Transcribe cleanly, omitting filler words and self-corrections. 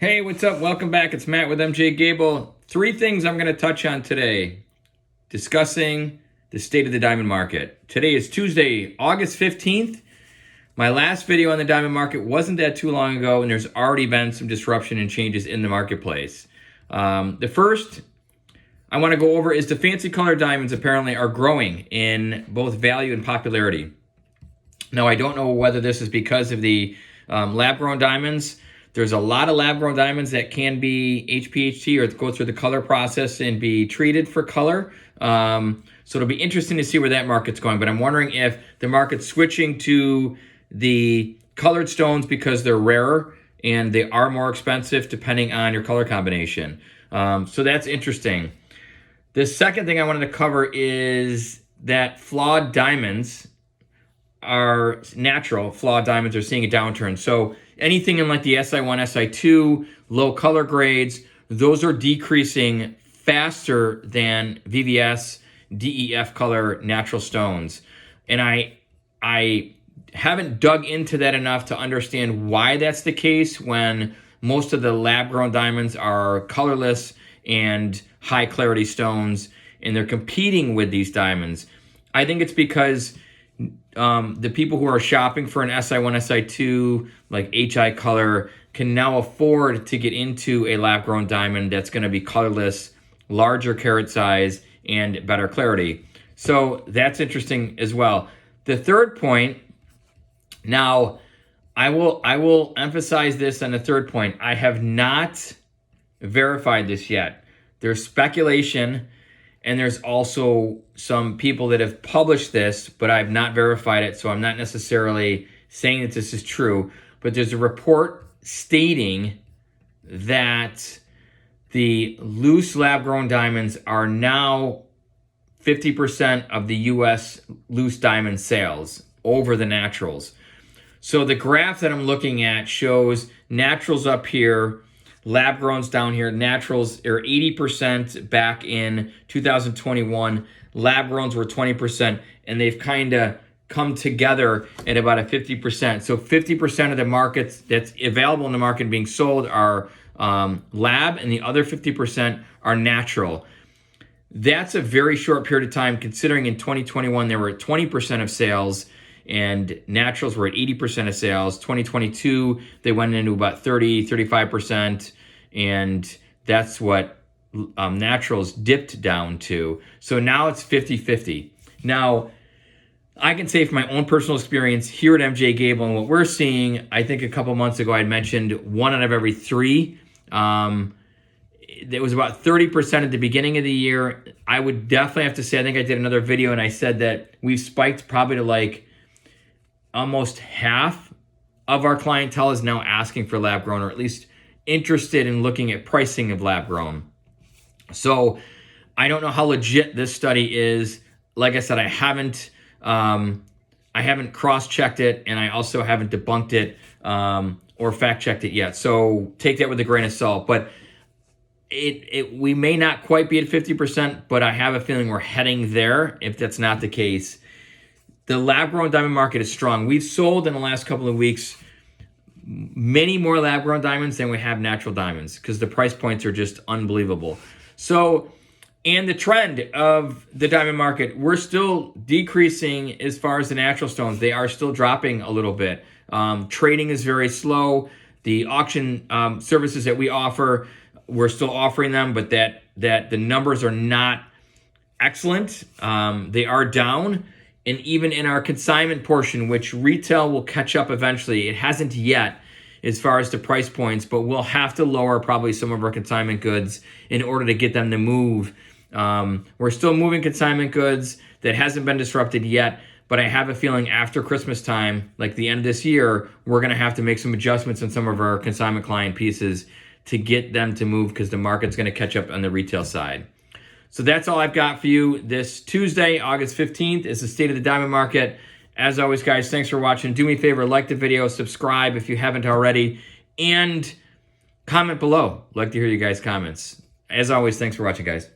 Hey, what's up? Welcome back. It's Matt with MJ Gabel. Three things I'm going to touch on today, discussing the state of the diamond market. Today is Tuesday, August 15th. My last video on the diamond market wasn't that too long ago, and there's already been some disruption and changes in the marketplace. The first I want to go over is the fancy color diamonds apparently are growing in both value and popularity. Now, I don't know whether this is because of the lab-grown diamonds. There's a lot of lab-grown diamonds that can be HPHT or go through the color process and be treated for color. So it'll be interesting to see where that market's going. But I'm wondering if the market's switching to the colored stones because they're rarer and they are more expensive depending on your color combination. So that's interesting. The second thing I wanted to cover is that flawed diamonds are natural. Flawed diamonds are seeing a downturn. So anything in like the SI1, SI2, low color grades, those are decreasing faster than VVS, DEF color natural stones. And I haven't dug into that enough to understand why that's the case when most of the lab-grown diamonds are colorless and high clarity stones, and they're competing with these diamonds. I think it's because the people who are shopping for an SI1, SI2, like HI color, can now afford to get into a lab-grown diamond that's going to be colorless, larger carat size, and better clarity. So that's interesting as well. The third point, now I will emphasize this on the third point. I have not verified this yet. There's speculation, and there's also some people that have published this, but I've not verified it, so I'm not necessarily saying that this is true. But there's a report stating that the loose lab-grown diamonds are now 50% of the U.S. loose diamond sales over the naturals. So the graph that I'm looking at shows naturals up here, lab-growns down here. Naturals are 80% back in 2021. Lab-growns were 20%, and they've kind of come together at about a 50%. So 50% of the markets that's available in the market being sold are lab, and the other 50% are natural. That's a very short period of time, considering in 2021 they were at 20% of sales, and naturals were at 80% of sales. 2022, they went into about 35%, and that's what naturals dipped down to. So now it's 50-50. Now, I can say from my own personal experience here at MJ Gabel and what we're seeing, I think a couple months ago I had mentioned 1 out of every 3. It was about 30% at the beginning of the year. I would definitely have to say, I think I did another video and I said that we've spiked probably to like almost half of our clientele is now asking for lab grown, or at least interested in looking at pricing of lab grown. So I don't know how legit this study is. Like I said, I haven't cross-checked it, and I also haven't debunked it or fact-checked it yet. So take that with a grain of salt. But we may not quite be at 50%, but I have a feeling we're heading there if that's not the case. The lab-grown diamond market is strong. We've sold in the last couple of weeks many more lab-grown diamonds than we have natural diamonds because the price points are just unbelievable. So, and the trend of the diamond market, we're still decreasing as far as the natural stones. They are still dropping a little bit. Trading is very slow. The auction services that we offer, we're still offering them, but that the numbers are not excellent. They are down. And even in our consignment portion, which retail will catch up eventually, it hasn't yet as far as the price points, but we'll have to lower probably some of our consignment goods in order to get them to move. We're still moving consignment goods. That hasn't been disrupted yet, but I have a feeling after Christmas time, like the end of this year, we're going to have to make some adjustments on some of our consignment client pieces to get them to move because the market's going to catch up on the retail side. So that's all I've got for you this Tuesday, August 15th, is the state of the diamond market. As always, guys, thanks for watching. Do me a favor, like the video, subscribe if you haven't already, and comment below. I'd like to hear you guys' comments. As always, thanks for watching, guys.